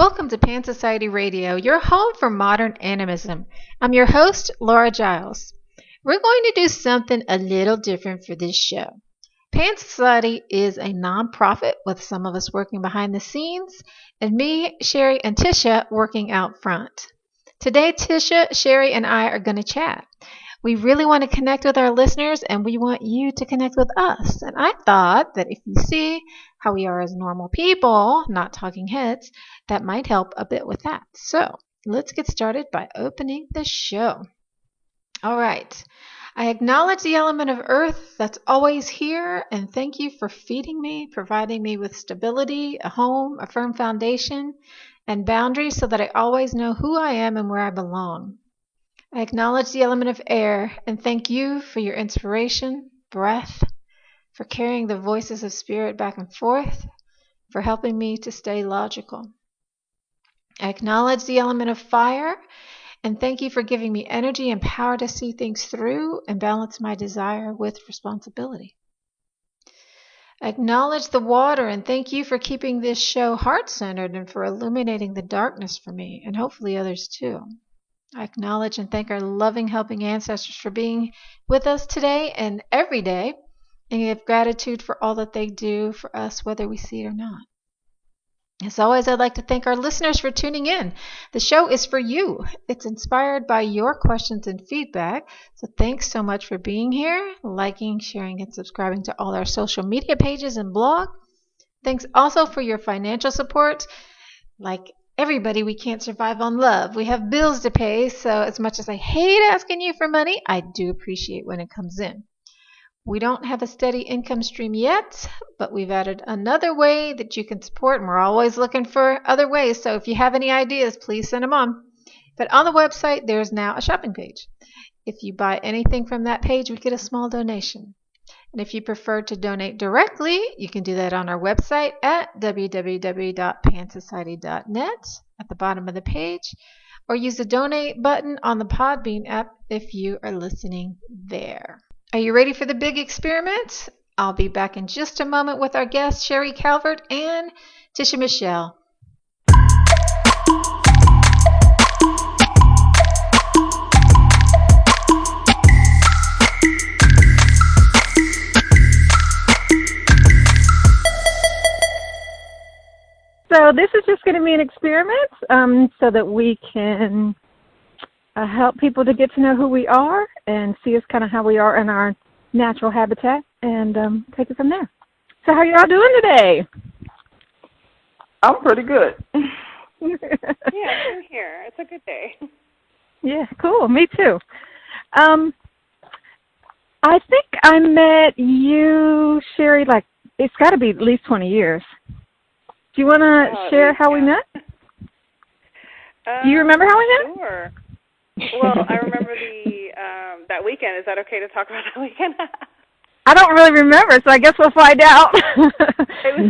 Welcome to Pan Society Radio, your home for modern animism. I'm your host, Laura Giles. We're going to do something a little different for this show. Pan Society is a nonprofit with some of us working behind the scenes, and me, Sherry, and Tisha working out front. Today, Tisha, Sherry, and I are going to chat. We really want to connect with our listeners, and we want you to connect with us. And I thought that if you see how we are as normal people, not talking heads, that might help a bit with that. So let's get started by opening the show. All right. I acknowledge the element of earth that's always here, and thank you for feeding me, providing me with stability, a home, a firm foundation, and boundaries so that I always know who I am and where I belong. I acknowledge the element of air and thank you for your inspiration, breath, for carrying the voices of spirit back and forth, for helping me to stay logical. I acknowledge the element of fire and thank you for giving me energy and power to see things through and balance my desire with responsibility. I acknowledge the water and thank you for keeping this show heart-centered and for illuminating the darkness for me and hopefully others too. I acknowledge and thank our loving, helping ancestors for being with us today and every day, and give gratitude for all that they do for us, whether we see it or not. As always, I'd like to thank our listeners for tuning in. The show is for you. It's inspired by your questions and feedback, so thanks so much for being here, liking, sharing, and subscribing to all our social media pages and blog. Thanks also for your financial support. Like everybody, we can't survive on love. We have bills to pay, so as much as I hate asking you for money, I do appreciate when it comes in. We don't have a steady income stream yet, but we've added another way that you can support, and we're always looking for other ways, so if you have any ideas, please send them on. But on the website, there's now a shopping page. If you buy anything from that page, we get a small donation. And if you prefer to donate directly, you can do that on our website at www.pansociety.net at the bottom of the page, or use the donate button on the Podbean app if you are listening there. Are you ready for the big experiment? I'll be back in just a moment with our guests, Sherry Calvert and Tisha Michelle. So this is just going to be an experiment so that we can help people to get to know who we are and see us kind of how we are in our natural habitat and take it from there. So how are y'all doing today? I'm pretty good. Yeah, we're here. It's a good day. Yeah, cool. Me too. I think I met you, Sherry, like it's got to be at least 20 years. Do you want to share how we met? Do you remember how we met? Sure. Well, I remember that weekend. Is that okay to talk about that weekend? I don't really remember, so I guess we'll find out. It was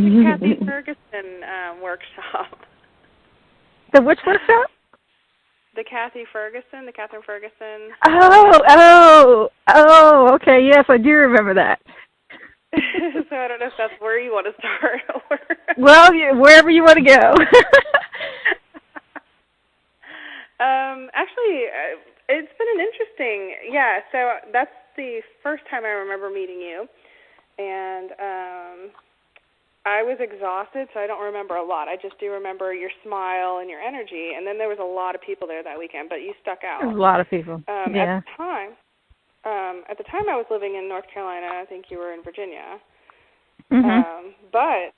the Kathy Ferguson workshop. The which workshop? The Catherine Ferguson. Oh, okay, yes, I do remember that. So I don't know if that's where you want to start. Well, wherever you want to go. Actually, it's been an interesting, so that's the first time I remember meeting you, and I was exhausted, so I don't remember a lot. I just do remember your smile and your energy, and then there was a lot of people there that weekend, but you stuck out. There was a lot of people, yeah. At the time I was living in North Carolina. I think you were in Virginia. Mm-hmm. But,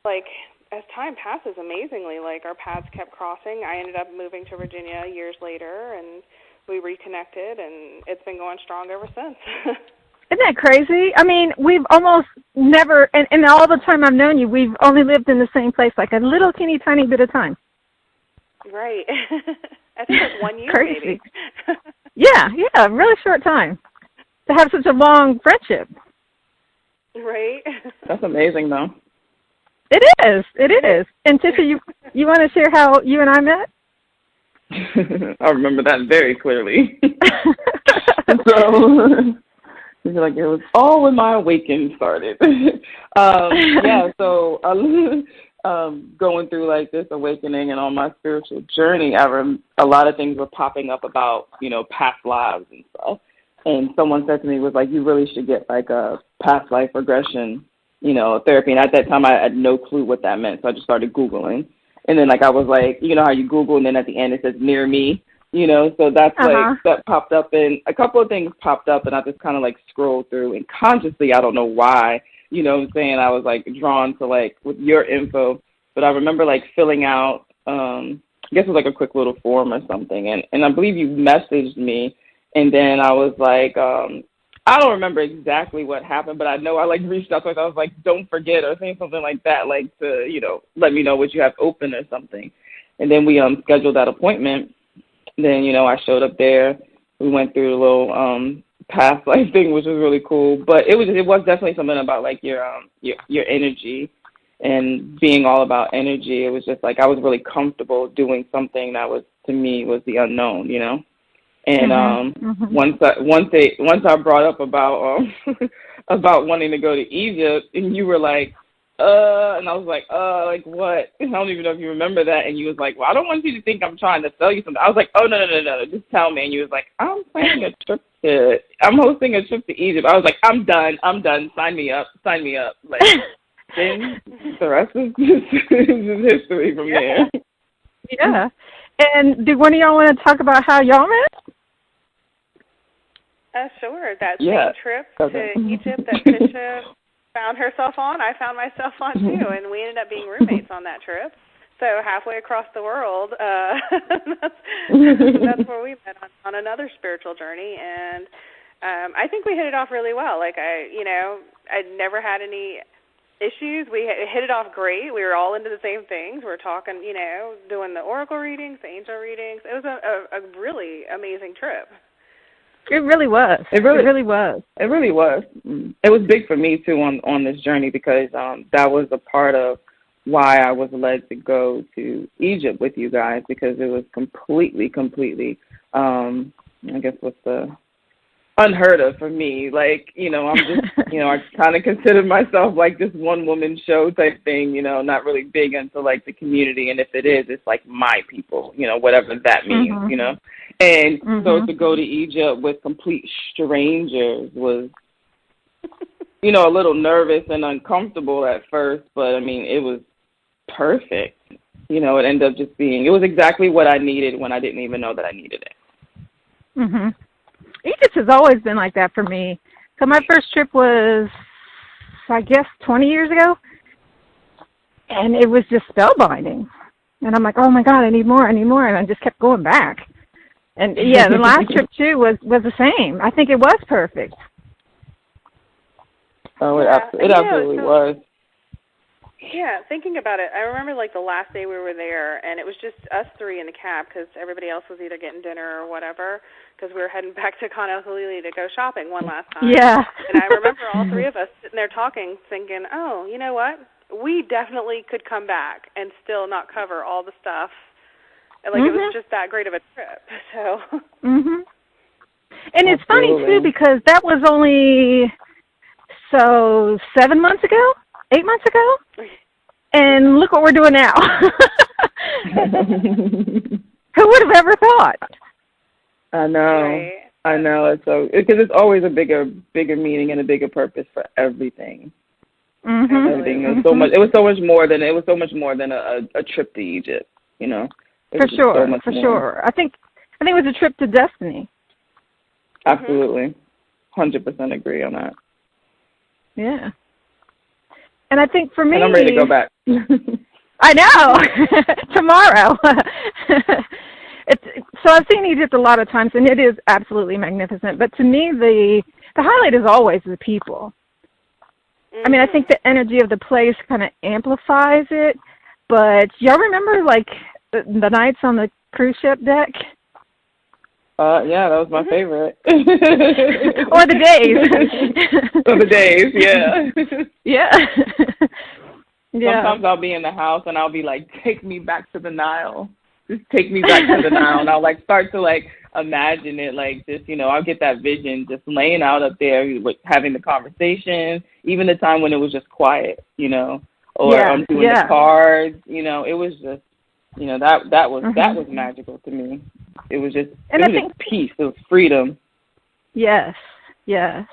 as time passes, amazingly, our paths kept crossing. I ended up moving to Virginia years later, and we reconnected, and it's been going strong ever since. Isn't that crazy? I mean, we've almost never, and all the time I've known you, we've only lived in the same place, like a little teeny tiny bit of time. Right. I think it was 1 year, crazy. maybe. Yeah, really short time to have such a long friendship. Right. That's amazing, though. It is. And Tisha, you want to share how you and I met? I remember that very clearly. So It's like it was all when my awakening started. So going through like this awakening and on my spiritual journey, a lot of things were popping up about, past lives and stuff. And someone said to me, was like, you really should get like a past life regression, therapy. And at that time, I had no clue what that meant. So I just started Googling. And then like I was like, you know how you Google and then at the end it says near me, so that's like that popped up, and a couple of things popped up, and I just kind of like scrolled through, and consciously, I don't know why, what I'm saying, I was like drawn to like with your info, but I remember like filling out, I guess it was like a quick little form or something, and I believe you messaged me, and then I was like, I don't remember exactly what happened, but I know I like reached out to her. I was like, don't forget, or saying something like that, like to, let me know what you have open or something. And then we scheduled that appointment. Then, I showed up there. We went through the little past life thing, which was really cool. But it was definitely something about like your energy and being all about energy. It was just like I was really comfortable doing something that was, to me, was the unknown, And once I brought up about about wanting to go to Egypt, and you were like, and I was like, like what? I don't even know if you remember that. And you was like, well, I don't want you to think I'm trying to sell you something. I was like, oh no, just tell me. And you was like, I'm I'm hosting a trip to Egypt. I was like, I'm done. Sign me up. Like, then the rest is just history from there. Yeah. And do one of y'all want to talk about how y'all met? Sure. That same trip to Egypt that Tisha found herself on, I found myself on too, and we ended up being roommates on that trip. So halfway across the world, that's where we met on another spiritual journey, and I think we hit it off really well. Like I'd never had any issues. We hit it off great. We were all into the same things. We were talking, doing the oracle readings, the angel readings. It was a really amazing trip. It really was. It really was. It really was. It was big for me too on this journey, because that was a part of why I was led to go to Egypt with you guys, because it was completely, I guess what's the unheard of for me. Like, I'm just, I kind of consider myself like this one woman show type thing, not really big into like the community. And if it is, it's like my people, whatever that means, And so to go to Egypt with complete strangers was, a little nervous and uncomfortable at first, but I mean, it was perfect. It ended up just being, it was exactly what I needed when I didn't even know that I needed it. Egypt has always been like that for me. So my first trip was, I guess, 20 years ago, and it was just spellbinding. And I'm like, oh my God, I need more, and I just kept going back. And yeah, the last trip too was the same. I think it was perfect. Oh, it absolutely was. Yeah, thinking about it, I remember like the last day we were there, and it was just us three in the cab because everybody else was either getting dinner or whatever, because we were heading back to Khan el-Khalili to go shopping one last time. Yeah. And I remember all three of us sitting there talking, thinking, oh, you know what? We definitely could come back and still not cover all the stuff. Like, it was just that great of a trip. So. And it's funny, too, because that was only, 7 months ago? 8 months ago? And look what we're doing now. Who would have ever thought? I know. Right. I know. It's so, because it's always a bigger meaning and a bigger purpose for everything. Everything. It was so much more than a trip to Egypt, For sure. I think it was a trip to destiny. Absolutely. 100% agree on that. Yeah. And I think for me, and I'm ready to go back. I know. Tomorrow. So I've seen Egypt a lot of times, and it is absolutely magnificent. But to me, the highlight is always the people. I mean, I think the energy of the place kind of amplifies it. But y'all remember, like, the nights on the cruise ship deck? Yeah, that was my favorite. Or the days. Or the days, yeah. Yeah. Sometimes I'll be in the house and I'll be like, take me back to the Nile. Just take me back to the Nile. And I'll like start to like imagine it, like just, I'll get that vision just laying out up there, having the conversation, even the time when it was just quiet, or doing the cards. You know, it was just, you know, that was magical to me. It was just, just peace. It was freedom. Yes, yes.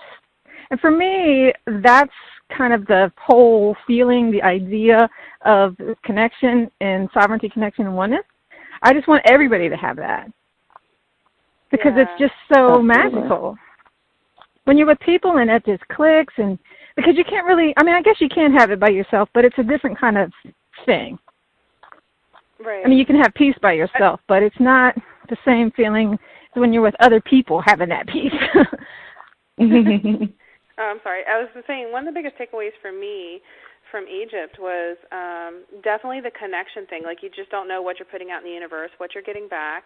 And for me, that's kind of the whole feeling, the idea of connection and sovereignty, connection, and oneness. I just want everybody to have that because it's just so magical. When you're with people and it just clicks, and because you can't really, I mean, I guess you can have it by yourself, but it's a different kind of thing. Right. I mean, you can have peace by yourself, but it's not the same feeling as when you're with other people having that peace. I'm sorry. I was saying one of the biggest takeaways for me from Egypt was definitely the connection thing. Like, you just don't know what you're putting out in the universe, what you're getting back,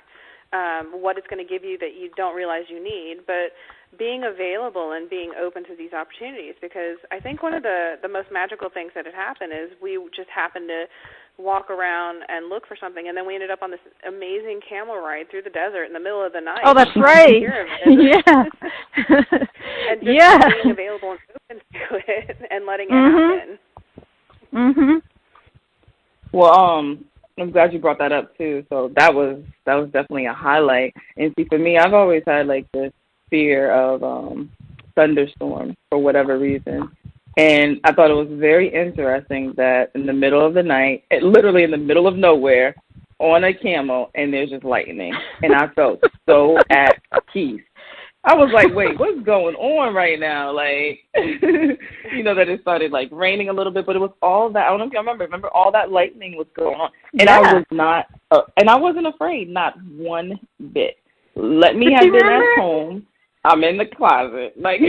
what it's going to give you that you don't realize you need, but being available and being open to these opportunities, because I think one of the most magical things that had happened is we just happened to walk around and look for something, and then we ended up on this amazing camel ride through the desert in the middle of the night. Oh, that's right. Yeah. And just being available and open to it and letting it happen. Mhm. Well, I'm glad you brought that up too. So that was definitely a highlight. And see, for me, I've always had like this fear of thunderstorms for whatever reason. And I thought it was very interesting that in the middle of the night, literally in the middle of nowhere, on a camel, and there's just lightning. And I felt so at peace. I was like, wait, what's going on right now? Like, you know, that it started like raining a little bit, but it was all that. I don't know if you remember all that lightning was going on. And I was not, and I wasn't afraid, not one bit. Let me have been at home. I'm in the closet. Like,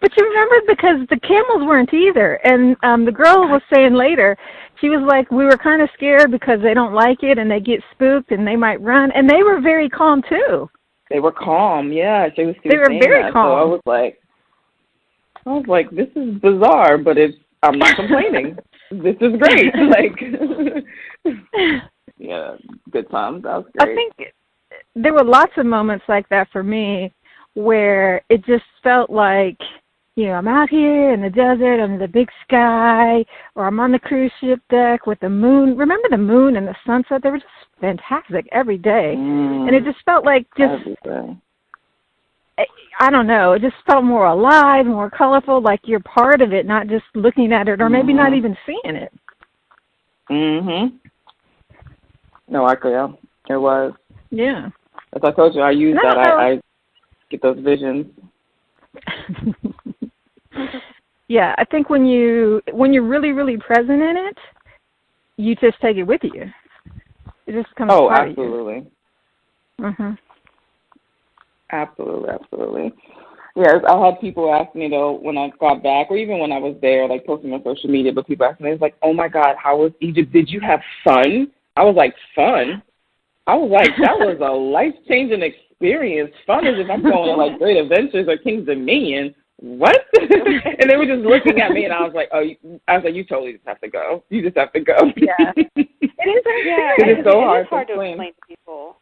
but you remember, because the camels weren't either. And the girl was saying later, she was like, we were kind of scared because they don't like it and they get spooked and they might run. And they were very calm too. They were calm, yeah. They were very calm. So I was like, this is bizarre, but I'm not complaining. This is great. Like, yeah, good times. That was great. I think there were lots of moments like that for me where it just felt like, you know, I'm out here in the desert under the big sky, or I'm on the cruise ship deck with the moon. Remember the moon and the sunset? They were just fantastic every day. And it just felt like I don't know, it just felt more alive, more colorful, like you're part of it, not just looking at it or maybe not even seeing it. No, it was. Yeah. As I told you, I use that. I get those visions. Yeah, I think when you're really, really present in it, you just take it with you. It just becomes part absolutely. of you. Absolutely. Yes, I had people ask me, though, when I got back, or even when I was there, like posting on social media, but people asked me, it's like, oh my God, how was Egypt? Did you have fun? I was like, fun? I was like, that was a life-changing experience. Fun as if I'm going on like Great Adventures or King's Dominion. What? And they were just looking at me, and I was like, you totally just have to go. You just have to go. Yeah. It is. It's so hard to explain to people.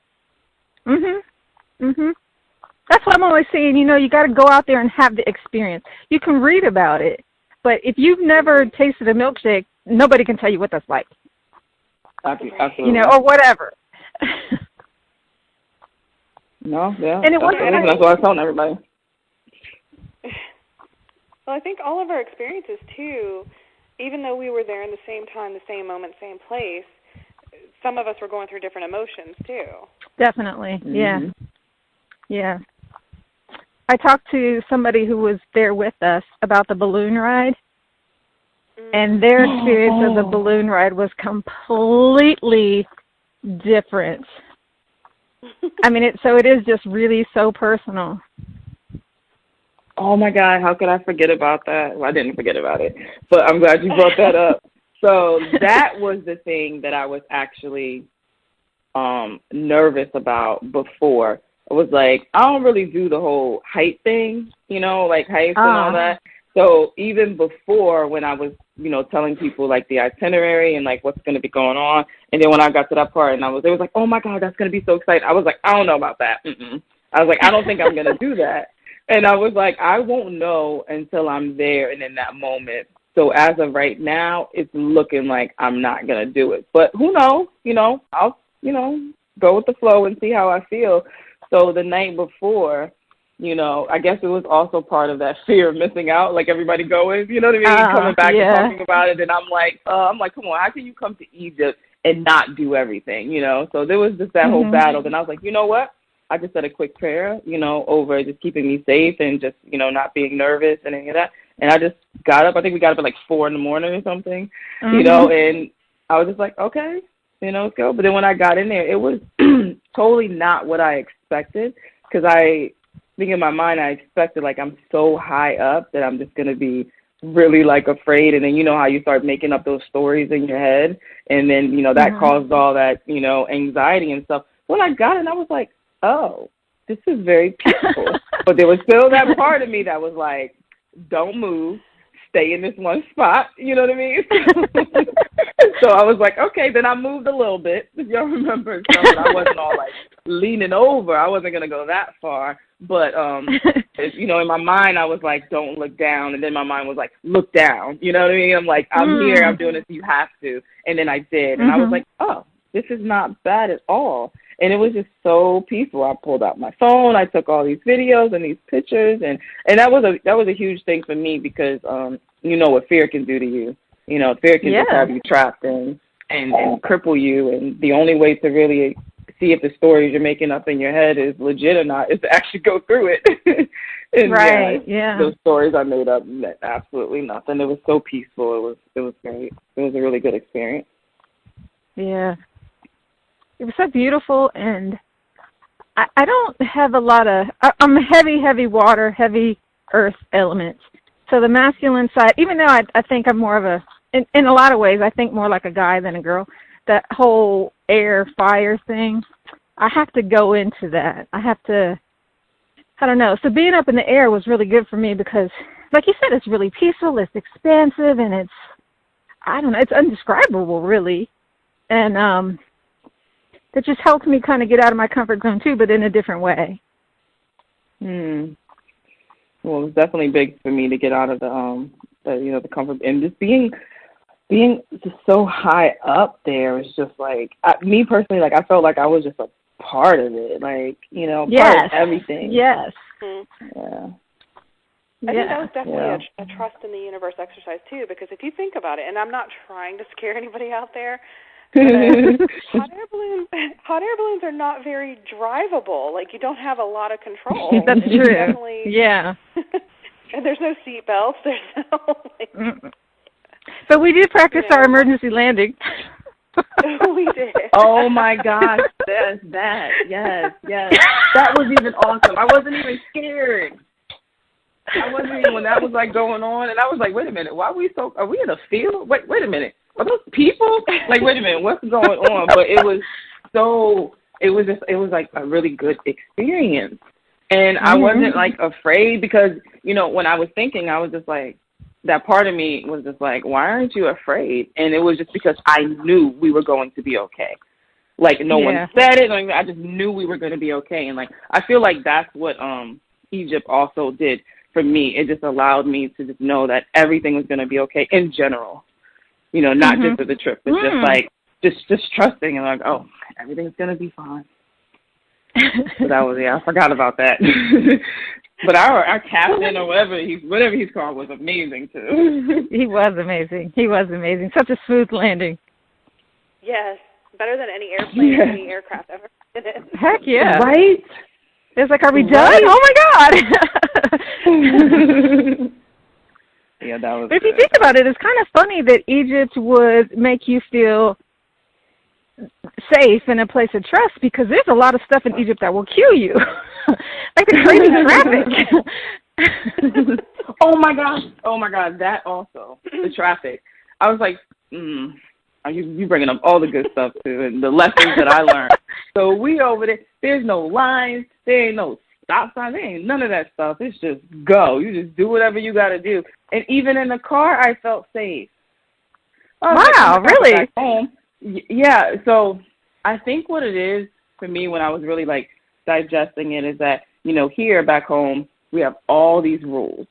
That's what I'm always saying. You know, you got to go out there and have the experience. You can read about it, but if you've never tasted a milkshake, nobody can tell you what that's like. Absolutely. You know, or whatever. No, yeah. And it wasn't. That's what I was telling everybody. Well, I think all of our experiences, too, even though we were there in the same time, the same moment, same place, some of us were going through different emotions, too. Definitely, yeah. I talked to somebody who was there with us about the balloon ride, and their experience of the balloon ride was completely different. I mean, so it is just really so personal. Oh, my God, how could I forget about that? Well, I didn't forget about it, but I'm glad you brought that up. So that was the thing that I was actually nervous about before. I was like, I don't really do the whole height thing, you know, like heights and all that. So even before, when I was, you know, telling people like the itinerary and like what's going to be going on, and then when I got to that part and it was like, oh my God, that's going to be so exciting. I was like, I don't know about that. I was like, I don't think I'm going to do that. And I was like, I won't know until I'm there and in that moment So as of right now, it's looking like I'm not going to do it. But who knows? I'll, go with the flow and see how I feel. So the night before, I guess it was also part of that fear of missing out, like everybody going, you know what I mean, coming back and talking about it. And I'm like, come on, how can you come to Egypt and not do everything, So there was just that whole battle. Then I was like, you know what? I just said a quick prayer, over just keeping me safe and just, not being nervous and any of that. And I just got up. I think we got up at like 4 a.m. or something, and I was just like, okay, let's go. But then when I got in there, it was totally not what I expected, because I think in my mind I expected, like, I'm so high up that I'm just going to be really, like, afraid. And then how you start making up those stories in your head, and then, that caused all that, anxiety and stuff. When I got in, I was like, oh, this is very peaceful. But there was still that part of me that was like, don't move, stay in this one spot, you know what I mean? So I was like, okay, then I moved a little bit, if y'all remember. So I wasn't all like leaning over. I wasn't going to go that far. But, in my mind, I was like, don't look down. And then my mind was like, look down. You know what I mean? I'm like, I'm here. I'm doing this. You have to. And then I did. And I was like, oh, this is not bad at all. And it was just so peaceful. I pulled out my phone. I took all these videos and these pictures. And that was a huge thing for me, because, what fear can do to you. Fear can just have you trapped and cripple you. And the only way to really see if the stories you're making up in your head is legit or not is to actually go through it. And those stories I made up meant absolutely nothing. It was so peaceful. It was great. It was a really good experience. Yeah. It was so beautiful, and I don't have a lot of, I'm heavy water, heavy earth elements. So the masculine side, even though I think I'm more of a, in a lot of ways, I think more like a guy than a girl, that whole air, fire thing, I have to go into that. I don't know. So being up in the air was really good for me because, like you said, it's really peaceful, it's expansive, and it's indescribable, really. And it just helped me kind of get out of my comfort zone, too, but in a different way. Well, it was definitely big for me to get out of the comfort, and just being just so high up there is just like, me personally, like, I felt like I was just a part of it, like, part of everything. Yes. Yeah. I think that was definitely a trust in the universe exercise, too, because if you think about it, and I'm not trying to scare anybody out there, hot air balloons are not very drivable. Like, you don't have a lot of control. That's true. Yeah. And there's no seat belts. There's no, But we did practice our emergency landing. We did. Oh my gosh, there's that. Yes. That was even awesome. I wasn't even scared. I wasn't even, when that was like going on, and I was like, wait a minute, are we in a field? Wait a minute. Are those people? Like, wait a minute, what's going on? But it was like a really good experience. And I wasn't like afraid, because, when I was thinking, I was just like, that part of me was just like, why aren't you afraid? And it was just because I knew we were going to be okay. Like, no one said it. Like, I just knew we were going to be okay. And like, I feel like that's what Egypt also did for me. It just allowed me to just know that everything was going to be okay in general. Not just for the trip, but just like, just trusting and like, oh, everything's going to be fine. So that was, I forgot about that. But our captain, or whatever he's called, was amazing too. He was amazing. Such a smooth landing. Yes. Better than any airplane or any aircraft ever did it. Heck yeah. Right? It's like, are we done? Oh my God. Yeah, that was. But if you think about it, it's kind of funny that Egypt would make you feel safe in a place of trust, because there's a lot of stuff in Egypt that will kill you, like the crazy traffic. Oh my God, that also, the traffic. I was like, you bringing up all the good stuff too, and the lessons that I learned. So we over there. There's no lines. There ain't no stop sign. There ain't none of that stuff. It's just go. You just do whatever you got to do. And even in the car, I felt safe. Wow, really? Back home. Yeah. So I think what it is for me, when I was really like digesting it, is that, here back home, we have all these rules.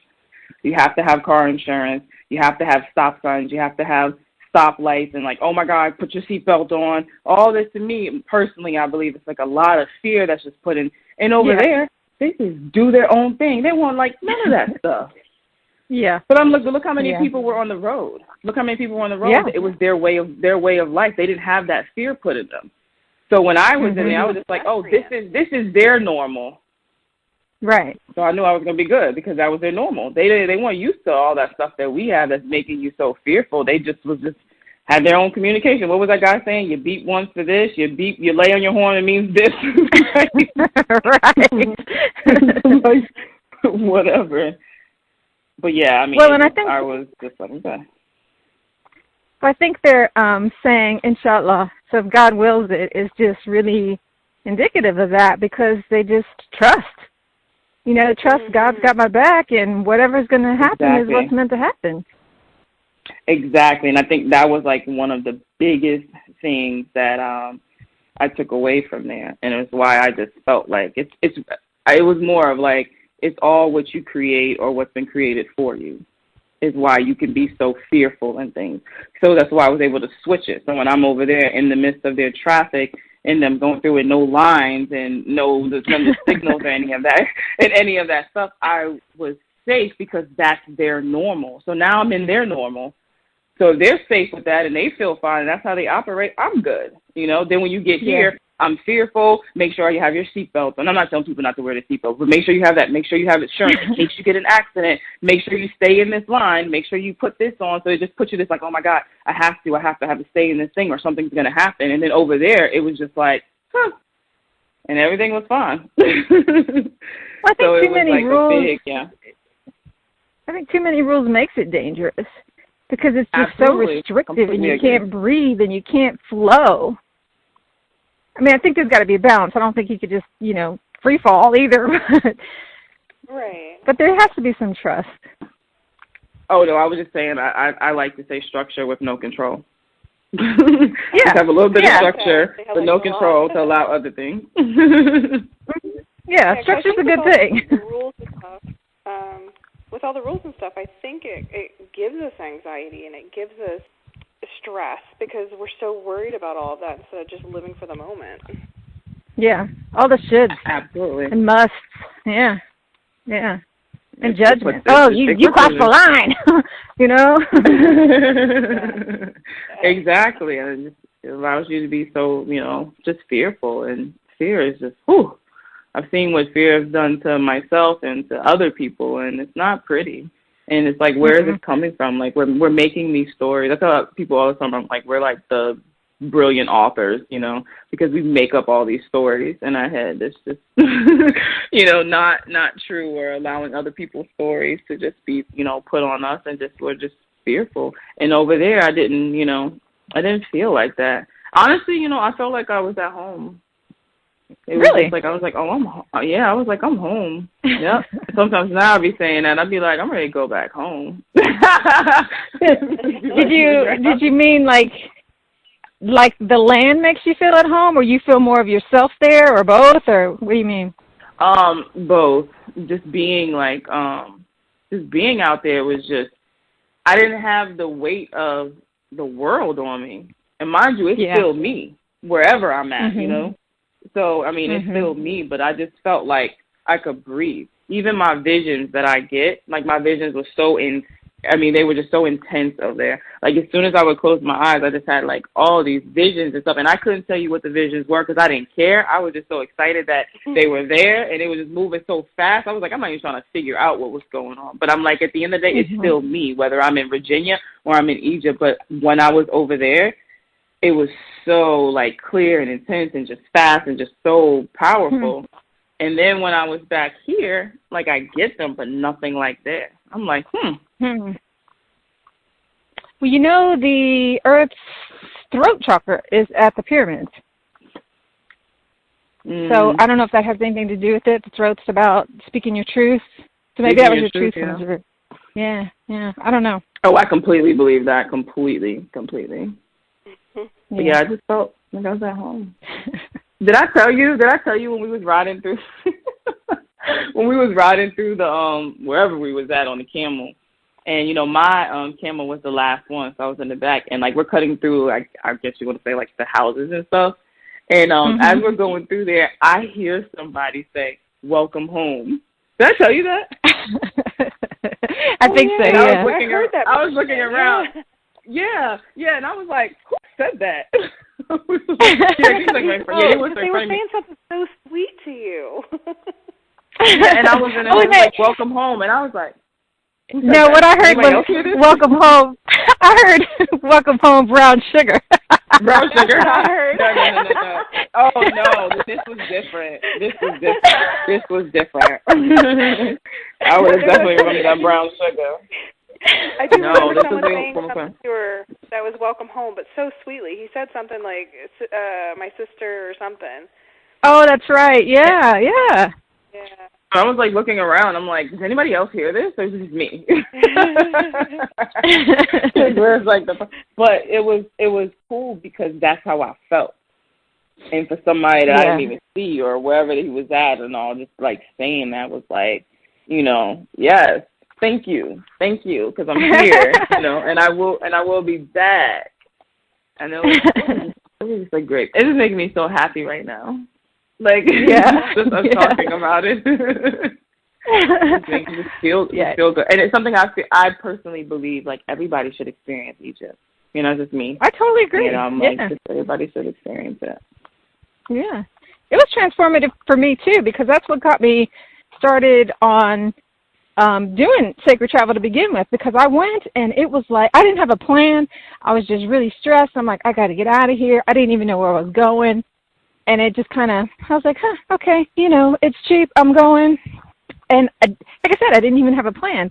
You have to have car insurance. You have to have stop signs. You have to have stoplights and like, oh my God, put your seatbelt on. All this, to me, personally, I believe it's like a lot of fear that's just put in. And over there, they just do their own thing. They want like none of that stuff. Yeah. But look how many people were on the road. Look how many people were on the road. Yeah. It was their way of life. They didn't have that fear put in them. So when I was in there, I was just like, oh, this is their normal. Right. So I knew I was going to be good because that was their normal. They weren't used to all that stuff that we have that's making you so fearful. They just had their own communication. What was that guy saying? You beep once for this. You lay on your horn, it means this. Right. Like, whatever. But yeah, I mean, I was just like, okay. I think they're saying, inshallah, so if God wills it, is just really indicative of that because they just trust. You know, trust God's got my back and whatever's going to happen is what's meant to happen. Exactly. And I think that was like one of the biggest things that I took away from there. And it was why I just felt like it was more of like, it's all what you create or what's been created for you is why you can be so fearful and things. So that's why I was able to switch it. So when I'm over there in the midst of their traffic and them going through with no lines and no signals or any of that stuff, I was safe because that's their normal. So now I'm in their normal. So if they're safe with that and they feel fine and that's how they operate, I'm good. You know, then when you get here, I'm fearful. Make sure you have your seatbelt. And I'm not telling people not to wear the seatbelt, but make sure you have that. Make sure you have insurance in case you get an accident. Make sure you stay in this line. Make sure you put this on. So it just puts you this like, oh my God, I have to stay in this thing or something's going to happen. And then over there, it was just like, huh. And everything was fine. I think so too many like rules. I think too many rules makes it dangerous because it's just so restrictive and you can't breathe and you can't flow. I mean, I think there's got to be a balance. I don't think you could just, free fall either. Right. But there has to be some trust. Oh, no, I was just saying I like to say structure with no control. Just have a little bit of structure but no control to allow other things. Structure's a good thing. The rules and stuff, with all the rules and stuff, I think it gives us anxiety and it gives us stress because we're so worried about all of that instead of just living for the moment. Yeah, all the shoulds. Absolutely. And musts. Yeah. And judgment. You crossed the line, Exactly. And it allows you to be so, just fearful. And fear is just, whew. I've seen what fear has done to myself and to other people, and it's not pretty. And it's like, where is this coming from? Like, we're making these stories. I tell people all the time, I'm like, we're like the brilliant authors, because we make up all these stories in our head. It's just, not true. Or allowing other people's stories to just be, put on us, and we're just fearful. And over there, I didn't feel like that. Honestly, I felt like I was at home. It was just like, I was like, oh, I was like, I'm home. Yep. Sometimes now I'll be saying that. I'll be like, I'm ready to go back home. Did you mean like the land makes you feel at home, or you feel more of yourself there, or both, or what do you mean? Both. Just being being out there was just, I didn't have the weight of the world on me. And mind you, it's still me wherever I'm at, So, I mean, it's still me, but I just felt like I could breathe. Even my visions that I get, like my visions were they were just so intense over there. Like as soon as I would close my eyes, I just had like all these visions and stuff. And I couldn't tell you what the visions were because I didn't care. I was just so excited that they were there and it was just moving so fast. I was like, I'm not even trying to figure out what was going on. But I'm like, at the end of the day, it's still me, whether I'm in Virginia or I'm in Egypt. But when I was over there, it was so like clear and intense and just fast and just so powerful. And then when I was back here, like I get them, but nothing like that. I'm like, Well, the Earth's throat chakra is at the pyramids. So I don't know if that has anything to do with it. The throat's about speaking your truth. So maybe that was your truth. Yeah. I don't know. Oh, I completely believe that. Completely. But yeah, I just felt like I was at home. Did I tell you when we was riding through the wherever we was at on the camel, And, my camera was the last one, so I was in the back. And, like, we're cutting through, I guess you want to say, like, the houses and stuff. And as we're going through there, I hear somebody say, "Welcome home." Did I tell you that? I think so, yeah. I was looking around. Yeah, and I was like, who said that? They were saying something so sweet to you. And I was in there like, "Welcome home," and I was like, no, what I heard was "Welcome home." I heard "Welcome home, brown sugar." Brown sugar? I heard. No. Oh, no, this was different. I would have definitely remembered that brown sugar. I do remember someone saying something to her that was "welcome home," but so sweetly. He said something like, "my sister" or something. Oh, that's right. Yeah. I was like looking around. I'm like, does anybody else hear this, or is it just me? But it was cool because that's how I felt. And for somebody that I didn't even see or wherever he was at and all, just like saying that was like, yes, thank you, because I'm here, and I will be back. And it was just like great. It just making me so happy right now. Like, just us talking about it. It makes me feel good. And it's something I personally believe, like, everybody should experience Egypt. Just me. I totally agree. I'm like, everybody should experience it. Yeah. It was transformative for me, too, because that's what got me started on doing sacred travel to begin with, because I went and it was like, I didn't have a plan. I was just really stressed. I'm like, I got to get out of here. I didn't even know where I was going. And it just kind of, I was like, okay, it's cheap. I'm going. And like I said, I didn't even have a plan.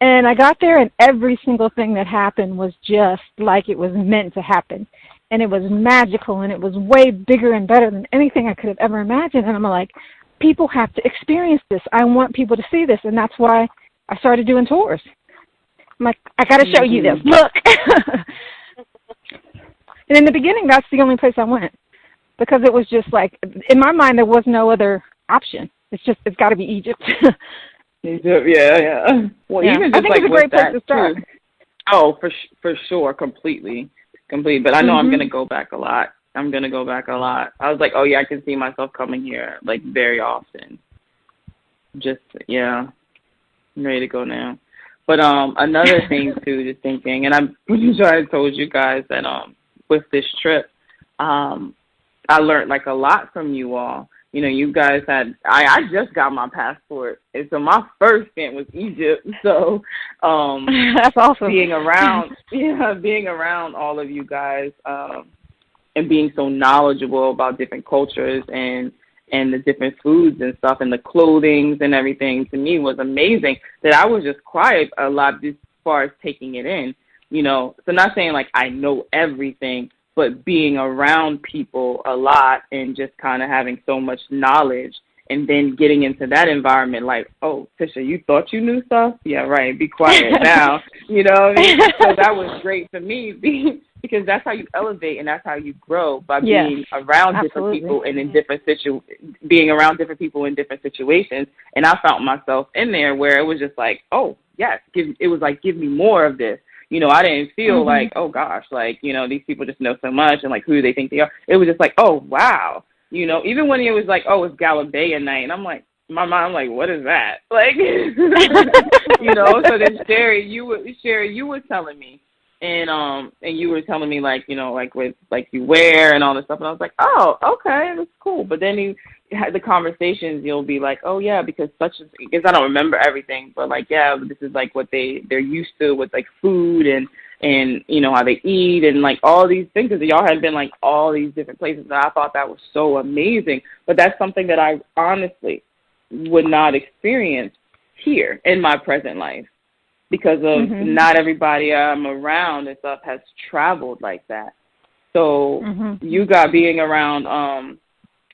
And I got there and every single thing that happened was just like it was meant to happen. And it was magical and it was way bigger and better than anything I could have ever imagined. And I'm like, people have to experience this. I want people to see this. And that's why I started doing tours. I'm like, I got to show you this. Look. And in the beginning, that's the only place I went. Because it was just like, in my mind, there was no other option. It's got to be Egypt. Egypt, yeah. Well, even just I think it's a great place to start. Too. Oh, for sure, completely. But I know I'm gonna go back a lot. I was like, oh yeah, I can see myself coming here like very often. Just I'm ready to go now. But another thing too, just thinking, and I'm pretty sure I told you guys that with this trip, I learned like a lot from you all. You guys I just got my passport, and so my first stint was Egypt. So that's awesome. Being around all of you guys and being so knowledgeable about different cultures and the different foods and stuff and the clothings and everything, to me was amazing. That I was just quiet a lot as far as taking it in. So not saying like I know everything, but being around people a lot and just kind of having so much knowledge and then getting into that environment like, oh, Tisha, you thought you knew stuff? Yeah, right. Be quiet now. You know what I mean? So that was great for me because that's how you elevate and that's how you grow, by being around different people and in being around different people in different situations. And I found myself in there where it was just like, oh, yes, it was like, give me more of this. I didn't feel like, oh, gosh, like, these people just know so much and, like, who do they think they are? It was just like, oh, wow. Even when it was like, oh, it's Galilean night. And I'm like, my mind, I'm like, what is that? Like, so then Sherry, you were telling me. And you were telling me, like, like with, like, you wear and all this stuff. And I was like, oh, okay, that's cool. But then you had the conversations, you'll be like, oh, yeah, because because I don't remember everything. But, like, yeah, this is, like, what they're used to with, like, food and how they eat and, like, all these things. Because y'all had been, like, all these different places. And I thought that was so amazing. But that's something that I honestly would not experience here in my present life. Because of not everybody I'm around and stuff has traveled like that. So you got being around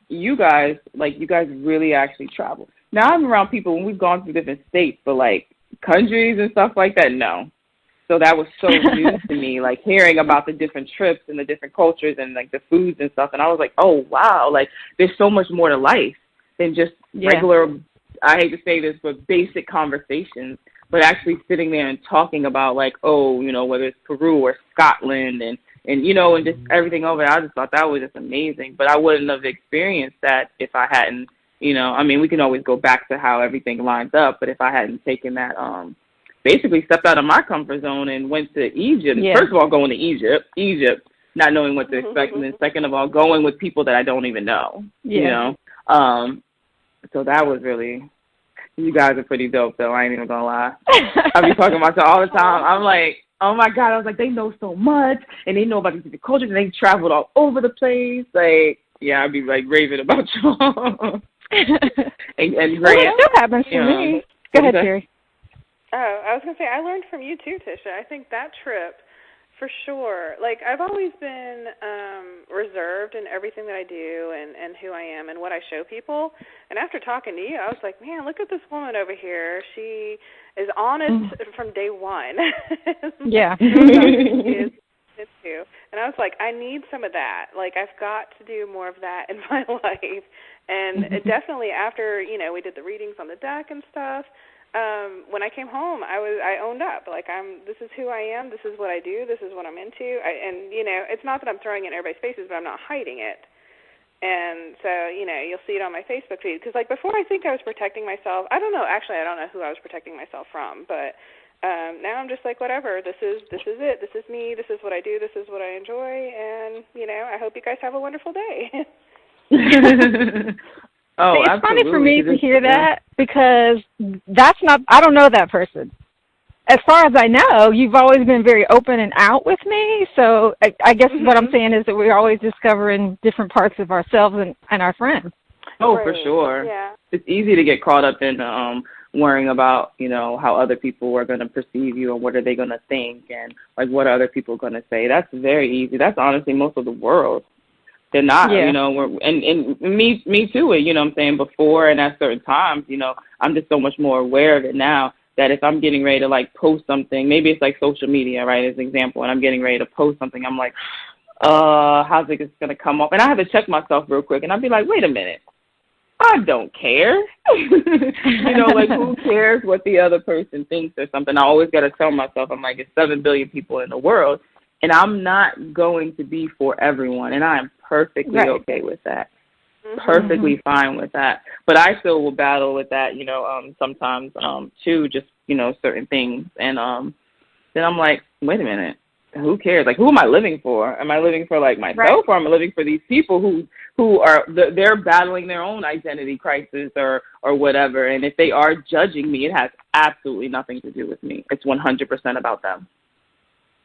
you guys, like, you guys really actually travel. Now I'm around people when we've gone through different states, but, like, countries and stuff like that, no. So that was so new to me, like, hearing about the different trips and the different cultures and, like, the foods and stuff. And I was like, oh, wow, like, there's so much more to life than just regular, I hate to say this, but basic conversations but actually sitting there and talking about like, oh, you know, whether it's Peru or Scotland and you know, and just everything over there, I just thought that was just amazing. But I wouldn't have experienced that if I hadn't, you know, I mean, we can always go back to how everything lines up, but if I hadn't taken that, basically stepped out of my comfort zone and went to Egypt. Yeah. First of all, going to Egypt, not knowing what to expect, and then second of all, going with people that I don't even know, you know. So that was really, you guys are pretty dope, though. I ain't even going to lie. I be talking about you all the time. I'm like, oh, my God. I was like, they know so much, and they know about these different cultures, and they traveled all over the place. Like, yeah, I'd be, like, raving about y'all. and well, it still happens to me. Go ahead, Terry. Oh, I was going to say, I learned from you too, Tisha. I think that trip, for sure. Like, I've always been reserved in everything that I do and who I am and what I show people. And after talking to you, I was like, man, look at this woman over here. She is honest from day one. Yeah. She is too. And I was like, I need some of that. Like, I've got to do more of that in my life. And definitely after, you know, we did the readings on the deck and stuff, when I came home, I owned up. Like, this is who I am. This is what I do. This is what I'm into. And you know, it's not that I'm throwing it in everybody's faces, but I'm not hiding it. And so, you know, you'll see it on my Facebook feed. Because, like, before I think I was protecting myself. I don't know. Actually, I don't know who I was protecting myself from. But now I'm just like, whatever. This is it. This is me. This is what I do. This is what I enjoy. And, you know, I hope you guys have a wonderful day. Oh, it's absolutely. funny for me to hear that because I don't know that person. As far as I know, you've always been very open and out with me. So I guess what I'm saying is that we're always discovering different parts of ourselves and our friends. Oh, right. For sure. Yeah. It's easy to get caught up in worrying about, you know, how other people are going to perceive you and what are they going to think and, like, what are other people going to say. That's very easy. That's honestly most of the world. They're not, you know, and me too, you know what I'm saying, before and at certain times, you know, I'm just so much more aware of it now that if I'm getting ready to, like, post something, maybe it's like social media, right, as an example, and I'm getting ready to post something, I'm like, how's it going to come off? And I have to check myself real quick, and I'd be like, wait a minute, I don't care. You know, like, who cares what the other person thinks or something? I always got to tell myself, I'm like, it's 7 billion people in the world, and I'm not going to be for everyone, and I am perfectly okay with that. Perfectly fine with that. But I still will battle with that, you know, sometimes, too, just, you know, certain things. And then I'm like, wait a minute, who cares? Like, who am I living for? Am I living for, like, myself, or am I living for these people who are, they're battling their own identity crisis or whatever, and if they are judging me, it has absolutely nothing to do with me. It's 100% about them.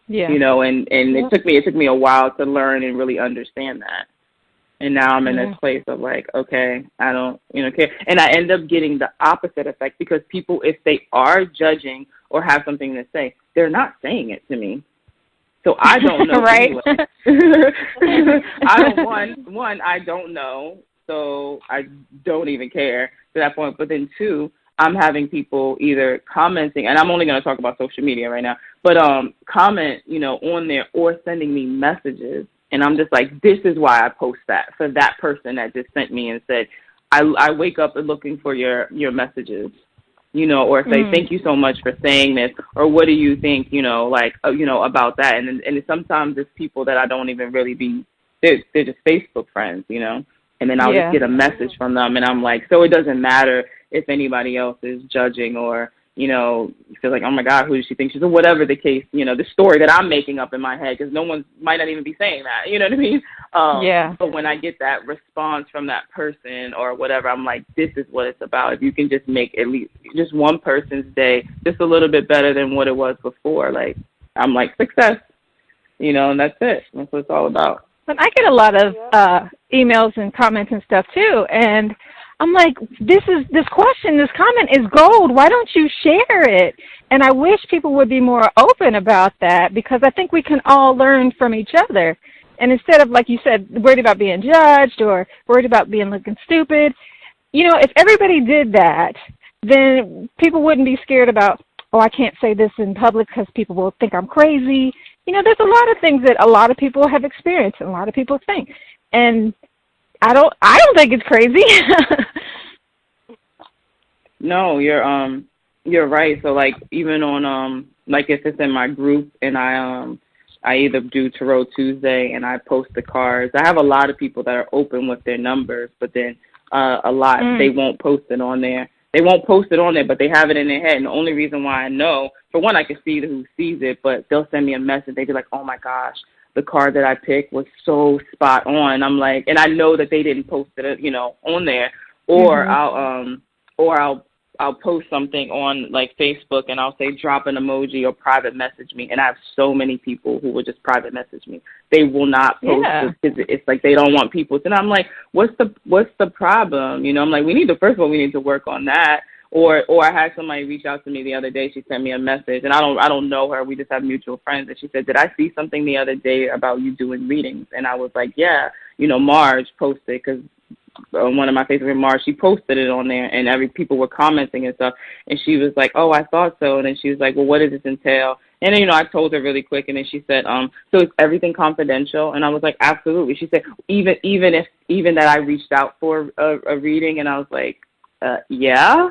Yeah. You know, and it took me a while to learn and really understand that. And now I'm in this place of like, okay, I don't, you know, care. And I end up getting the opposite effect because people, if they are judging or have something to say, they're not saying it to me. So I don't know. Right. Anyway. I don't, I don't know. So I don't even care to that point. But then two, I'm having people either commenting, and I'm only going to talk about social media right now, but comment, you know, on there or sending me messages. And I'm just like, this is why I post that for that person that just sent me and said, I wake up looking for your messages, you know, or say, thank you so much for saying this, or what do you think, you know, like, you know, about that. And sometimes it's people that I don't even really they're just Facebook friends, you know, and then I'll just get a message from them. And I'm like, so it doesn't matter if anybody else is judging or, you know, feel like, oh, my God, who does she think she's, or whatever the case, you know, the story that I'm making up in my head, because no one might not even be saying that, you know what I mean? But when I get that response from that person or whatever, I'm like, this is what it's about. If you can just make at least just one person's day just a little bit better than what it was before, like, I'm like, success, you know, and that's it. That's what it's all about. But I get a lot of emails and comments and stuff, too, and I'm like, this comment is gold. Why don't you share it? And I wish people would be more open about that because I think we can all learn from each other. And instead of, like you said, worried about being judged or worried about being looking stupid, you know, if everybody did that, then people wouldn't be scared about, oh, I can't say this in public because people will think I'm crazy. You know, there's a lot of things that a lot of people have experienced and a lot of people think. And I don't think it's crazy. No, you're You're right. So like even on like if it's in my group and I either do Tarot Tuesday and I post the cards. I have a lot of people that are open with their numbers, but then a lot they won't post it on there. They won't post it on there, but they have it in their head. And the only reason why I know, for one, I can see who sees it, but they'll send me a message. They'd be like, "Oh my gosh, the card that I picked was so spot on." I'm like, and I know that they didn't post it, on there, or I'll post something on like Facebook and I'll say drop an emoji or private message me, and I have so many people who will just private message me. They will not post it because it's like they don't want people to. And I'm like, what's the problem? I'm like, we need to work on that. Or I had somebody reach out to me the other day. She sent me a message, and I don't know her. We just have mutual friends, and she said, "Did I see something the other day about you doing readings?" And I was like, "Yeah, Marge posted because." One of my favorite Mars, she posted it on there, and people were commenting and stuff, and she was like, "Oh, I thought so," and then she was like, "Well, what does this entail?" And then, I told her really quick, and then she said, "So is everything confidential?" And I was like, "Absolutely." She said, even that I reached out for a reading, and I was like, "Yeah."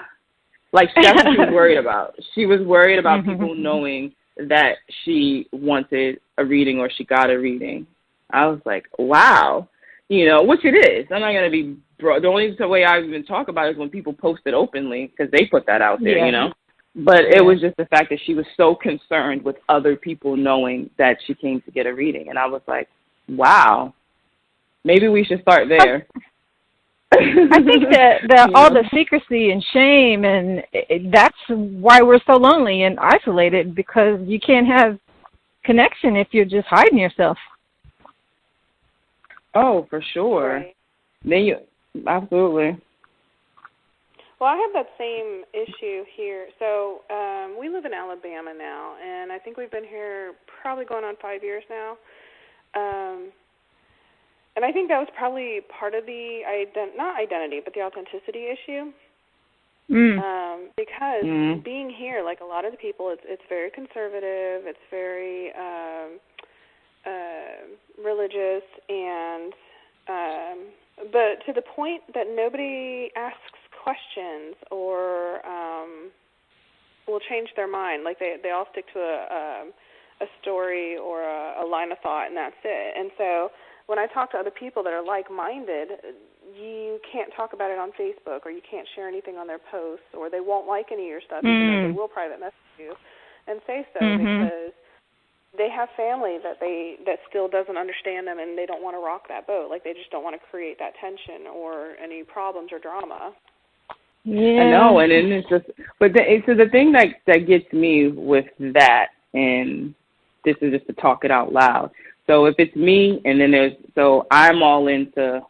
Like that's what she was worried about. She was worried about people knowing that she wanted a reading or she got a reading. I was like, wow. Which it is. I'm not going to be the only way I even talk about it is when people post it openly because they put that out there, But it was just the fact that she was so concerned with other people knowing that she came to get a reading. And I was like, wow, maybe we should start there. I think that all the secrecy and shame, and that's why we're so lonely and isolated, because you can't have connection if you're just hiding yourself. Oh, for sure. Right. Then absolutely. Well, I have that same issue here. So we live in Alabama now, and I think we've been here probably going on 5 years now. And I think that was probably part of the, not identity, but the authenticity issue. Because being here, like a lot of the people, it's very conservative, it's very religious, and but to the point that nobody asks questions or will change their mind. Like they all stick to a story or a line of thought, and that's it. And so when I talk to other people that are like-minded, you can't talk about it on Facebook, or you can't share anything on their posts, or they won't like any of your stuff, even though they will private message you and say so, because they have family that still doesn't understand them, and they don't want to rock that boat. Like, they just don't want to create that tension or any problems or drama. Yeah. I know, and then it's just, so the thing that gets me with that, and this is just to talk it out loud. So if it's me, and then so I'm all into,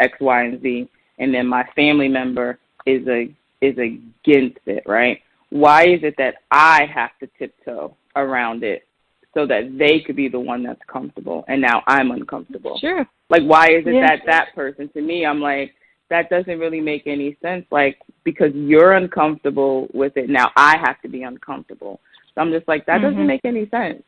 X, Y, and Z, and then my family member is against it, right? Why is it that I have to tiptoe around it so that they could be the one that's comfortable, and now I'm uncomfortable? Sure. Like, why is it that person? To me, I'm like, that doesn't really make any sense. Like, because you're uncomfortable with it, now I have to be uncomfortable. So I'm just like, that doesn't make any sense.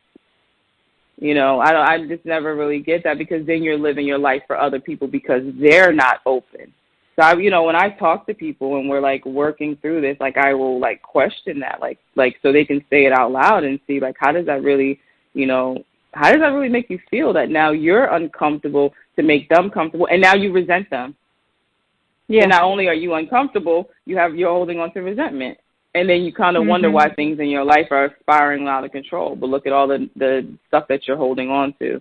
I just never really get that, because then you're living your life for other people because they're not open. So, when I talk to people and we're, like, working through this, like, I will, like, question that, like so they can say it out loud and see, like, how does that really make you feel that now you're uncomfortable to make them comfortable, and now you resent them? Yeah. And not only are you uncomfortable, you're holding on to resentment. And then you kind of wonder why things in your life are spiraling out of control. But look at all the stuff that you're holding on to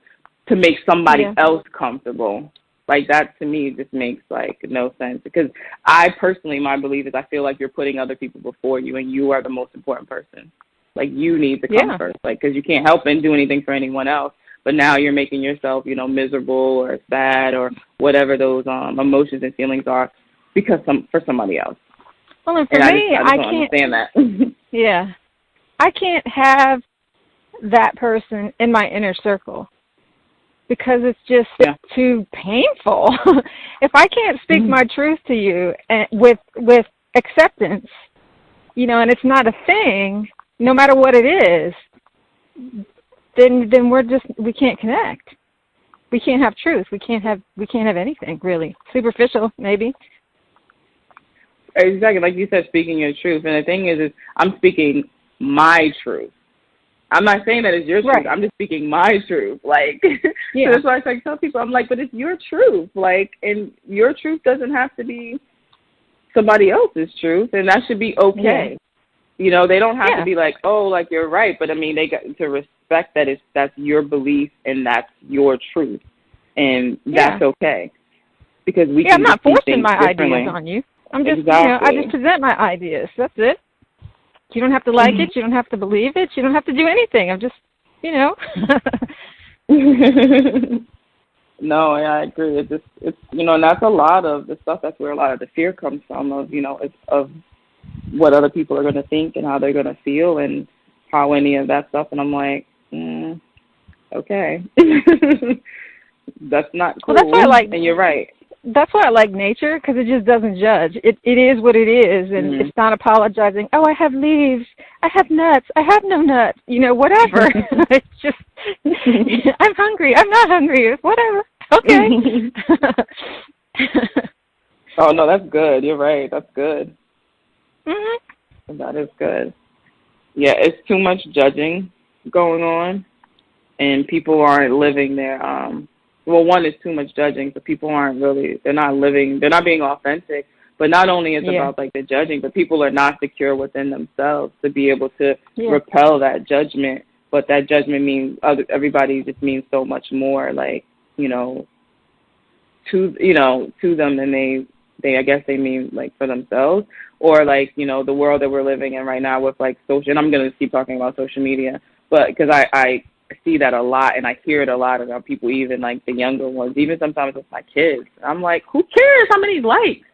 make somebody else comfortable. Like, that to me just makes, like, no sense. Because I personally, my belief is I feel like you're putting other people before you, and you are the most important person. Like, you need to come first. Like, because you can't help and do anything for anyone else. But now you're making yourself, miserable or sad or whatever those emotions and feelings are for somebody else. Well, and for me, I can't understand that. Yeah. I can't have that person in my inner circle because it's just too painful. If I can't speak my truth to you and with acceptance, and it's not a thing, no matter what it is, then we can't connect. We can't have truth. We can't have anything, really. Superficial, maybe. exactly, like you said, speaking your truth. And the thing is I'm speaking my truth. I'm not saying that it's your truth. Right. I'm just speaking my truth. Like, Yeah. so that's why I like tell people, I'm like, but it's your truth. Like, and your truth doesn't have to be somebody else's truth, and that should be okay. Yeah. You know, they don't have Yeah. to be like, oh, like you're right, but I mean, they got to respect that that's your belief and that's your truth, and that's okay because we I'm can not just see forcing things my differently. ideas on you. I'm just, Exactly. I just present my ideas. That's it. You don't have to like it. You don't have to believe it. You don't have to do anything. I'm just, No, I agree. It's and that's a lot of the stuff. That's where a lot of the fear comes from. Of what other people are going to think and how they're going to feel and how any of that stuff. And I'm like, okay, that's not cool. Well, that's why I like. And you're right. That's why I like nature, because it just doesn't judge. It is what it is, and it's not apologizing. Oh, I have leaves. I have nuts. I have no nuts. Whatever. It's just, I'm hungry. I'm not hungry. Whatever. Okay. Oh, no, that's good. You're right. That's good. Mm-hmm. That is good. Yeah, it's too much judging going on, and people aren't living their well, one is too much judging, so people they're not being authentic. But not only is it about like the judging, but people are not secure within themselves to be able to repel that judgment. But that judgment means everybody just means so much more, like, to them than they I guess they mean like for themselves, or like, the world that we're living in right now with like social, and I'm going to keep talking about social media, but because I see that a lot, and I hear it a lot about people, even like the younger ones, even sometimes with my kids. I'm like, who cares how many likes?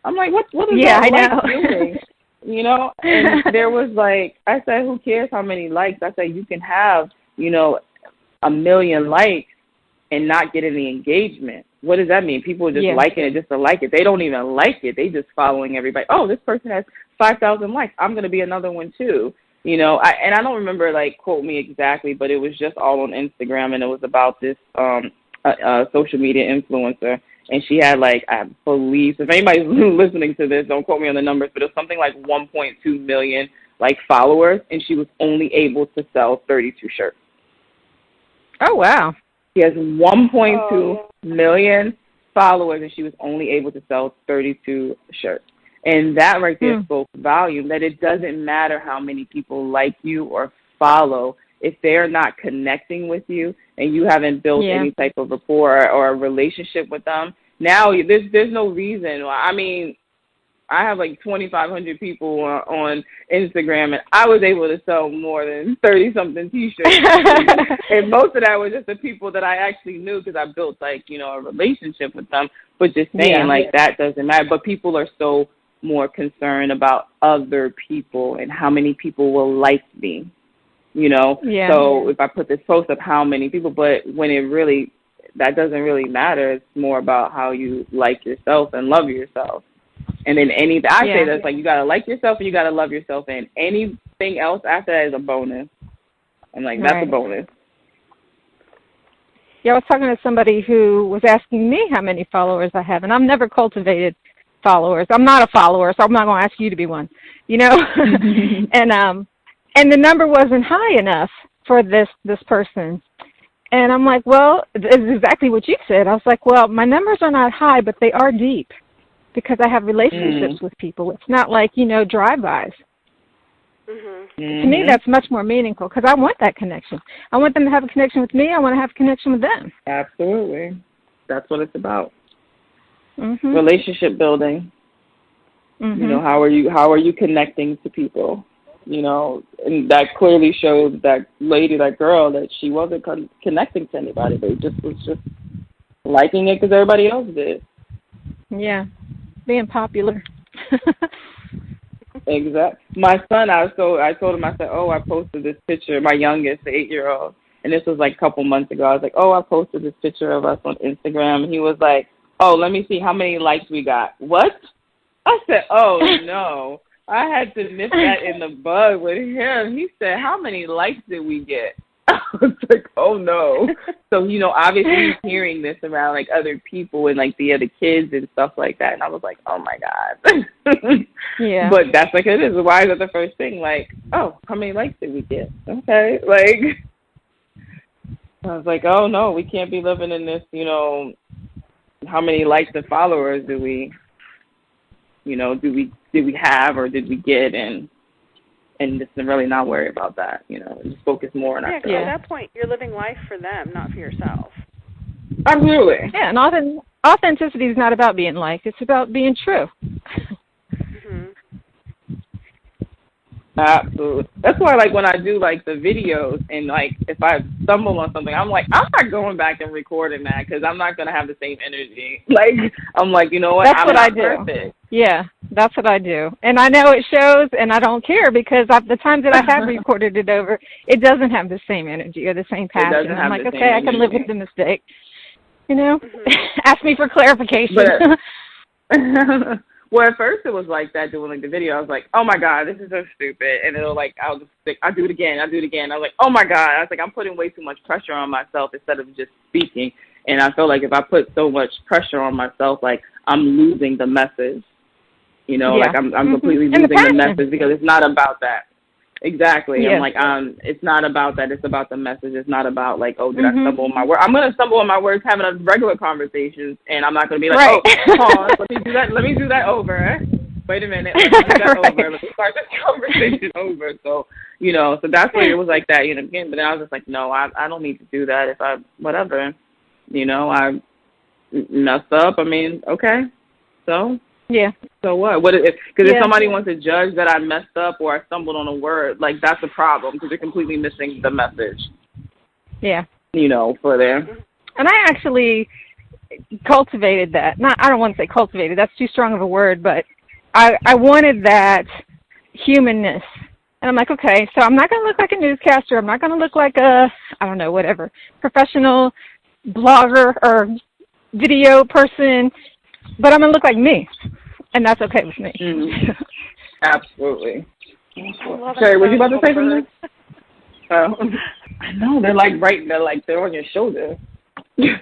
I'm like, what is that like doing? And there was like, I said, who cares how many likes? I said, you can have, 1 million likes and not get any engagement. What does that mean? People are just liking it just to like it. They don't even like it. They just following everybody. Oh, this person has 5,000 likes. I'm going to be another one too. I don't remember, like, quote me exactly, but it was just all on Instagram, and it was about this social media influencer, and she had, like, I believe, if anybody's listening to this, don't quote me on the numbers, but it was something like 1.2 million, like, followers, and she was only able to sell 32 shirts. Oh, wow. She has 1.2 million followers, and she was only able to sell 32 shirts. And that right there spoke volume, that it doesn't matter how many people like you or follow. If they're not connecting with you and you haven't built any type of rapport or a relationship with them, now there's no reason. I mean, I have like 2,500 people on Instagram, and I was able to sell more than 30-something T-shirts. And most of that was just the people that I actually knew, because I built, like, a relationship with them. But just saying, like, that doesn't matter. But people are so more concerned about other people and how many people will like me, So if I put this post up, how many people, but when that doesn't really matter. It's more about how you like yourself and love yourself. And then I say that's like, you got to like yourself and you got to love yourself, and anything else after that is a bonus. I'm like, that's a bonus. Yeah, I was talking to somebody who was asking me how many followers I have, and I've never cultivated followers. I'm not a follower, so I'm not going to ask you to be one, and the number wasn't high enough for this person. And I'm like, well, it's exactly what you said. I was like, well, my numbers are not high, but they are deep, because I have relationships with people. It's not like, drive-bys. To me, that's much more meaningful, because I want that connection. I want them to have a connection with me. I want to have a connection with them. Absolutely. That's what it's about. Relationship building. How are you connecting to people? And that clearly showed that girl, that she wasn't connecting to anybody. They was just liking it because everybody else did. Yeah, being popular. Exactly. My son, I told him, I said, I posted this picture, my youngest, the 8-year-old, and this was like a couple months ago. I was like, I posted this picture of us on Instagram, and he was like, let me see how many likes we got. What? I said, no. I had to nip that in the bud with him. He said, how many likes did we get? was like, oh no. So, obviously he's hearing this around like other people and like the other kids and stuff like that. And I was like, oh my God. Yeah. But that's like it is. Why is it the first thing? Like, oh, how many likes did we get? Okay. Like, I was like, oh no, we can't be living in this, how many likes and followers do we have or did we get, and just really not worry about that, just focus more on ourselves. Yeah, at that point, you're living life for them, not for yourself. Absolutely. Yeah, and authenticity is not about being liked. It's about being true. Mm-hmm. Absolutely. That's why, like, when I do, like, the videos and, like, if I stumble on something, I'm like, I'm not going back and recording that because I'm not going to have the same energy. Like, I'm like, you know what? That's I'm what not I do. perfect. Yeah, that's what I do. And I know it shows, and I don't care because the times that I have recorded it over, it doesn't have the same energy or the same passion. It doesn't have I'm like, the okay, I same can live with energy. the mistake. Mm-hmm. Ask me for clarification. But, well, at first it was like that doing like the video. I was like, oh my God, this is so stupid. And I'll do it again. I was like, oh my God. I was like, I'm putting way too much pressure on myself instead of just speaking. And I feel like if I put so much pressure on myself, like I'm losing the message. Like I'm completely losing the message because it's not about that. Exactly. Yeah. I'm like, it's not about that. It's about the message. It's not about like, oh, did I stumble on my words? I'm going to stumble on my words having a regular conversation, and I'm not going to be like, right. oh, pause. Let me do that over. Wait a minute. Let me do that right. over. Let me start this conversation over. So, so that's why it was like that, again. But then I was just like, no, I don't need to do that. If I, whatever, I messed up. I mean, okay. So. Yeah. So what? Because if somebody wants to judge that I messed up or I stumbled on a word, like that's a problem because you're completely missing the message. Yeah. For there. And I actually cultivated that. I don't want to say cultivated. That's too strong of a word, but I wanted that humanness. And I'm like, okay, so I'm not going to look like a newscaster. I'm not going to look like a, I don't know, whatever, professional blogger or video person. But I'm going to look like me, and that's okay with me. Mm-hmm. Absolutely. Sherry, were you about to say something? I know, they're on your shoulder. Yeah,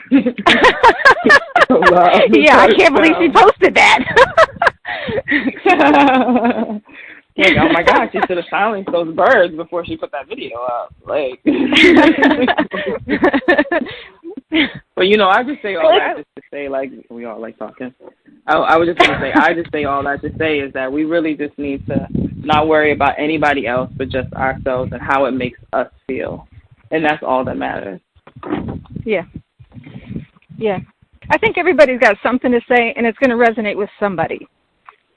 I can't believe she posted that. Like, oh my gosh, she should have silenced those birds before she put that video up. Like, but I just say all that just to say, like, we all like talking. I was just gonna say, I just say all that to say is that we really just need to not worry about anybody else but just ourselves and how it makes us feel, and that's all that matters. Yeah. Yeah. I think everybody's got something to say, and it's going to resonate with somebody,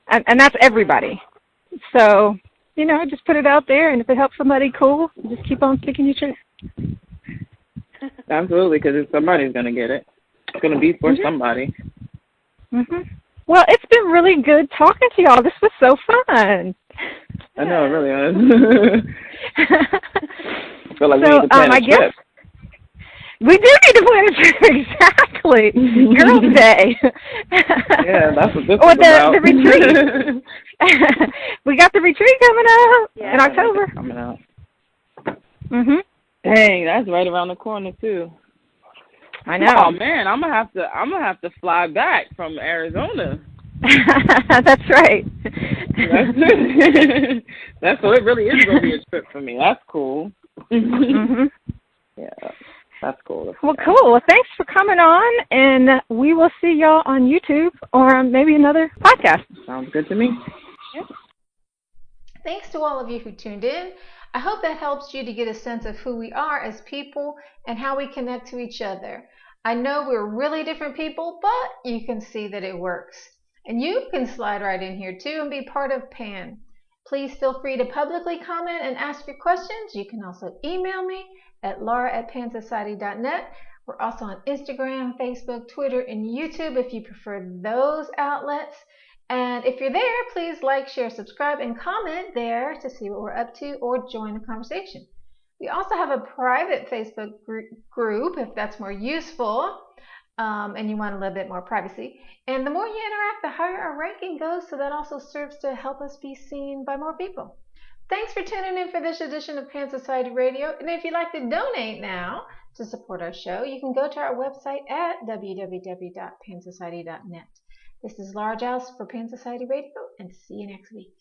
and that's everybody. So, just put it out there, and if it helps somebody, cool. Just keep on speaking your truth. Absolutely, because somebody's going to get it. It's going to be for somebody. Well, it's been really good talking to y'all. This was so fun. I know, it really is. I feel like we need to plan a trip. We do need to plan a trip, exactly. Girls' Day. Yeah, that's what this is about. The retreat. We got the retreat coming up in October. Coming out. Dang, that's right around the corner too. I know. Oh man, I'm gonna have to fly back from Arizona. That's right. That's so it really is gonna be a trip for me. That's cool. Yeah. That's cool. Well, cool. Well, thanks for coming on, and we will see y'all on YouTube or maybe another podcast. Sounds good to me. Yep. Thanks to all of you who tuned in. I hope that helps you to get a sense of who we are as people and how we connect to each other. I know we're really different people, but you can see that it works. And you can slide right in here too and be part of PAN. Please feel free to publicly comment and ask your questions. You can also email me at laura@pansociety.net. We're also on Instagram, Facebook, Twitter, and YouTube if you prefer those outlets. And if you're there, please like, share, subscribe, and comment there to see what we're up to or join the conversation. We also have a private Facebook group if that's more useful and you want a little bit more privacy. And the more you interact, the higher our ranking goes, so that also serves to help us be seen by more people. Thanks for tuning in for this edition of Pan Society Radio. And if you'd like to donate now to support our show, you can go to our website at www.pansociety.net. This is Laura Giles for Pan Society Radio, and see you next week.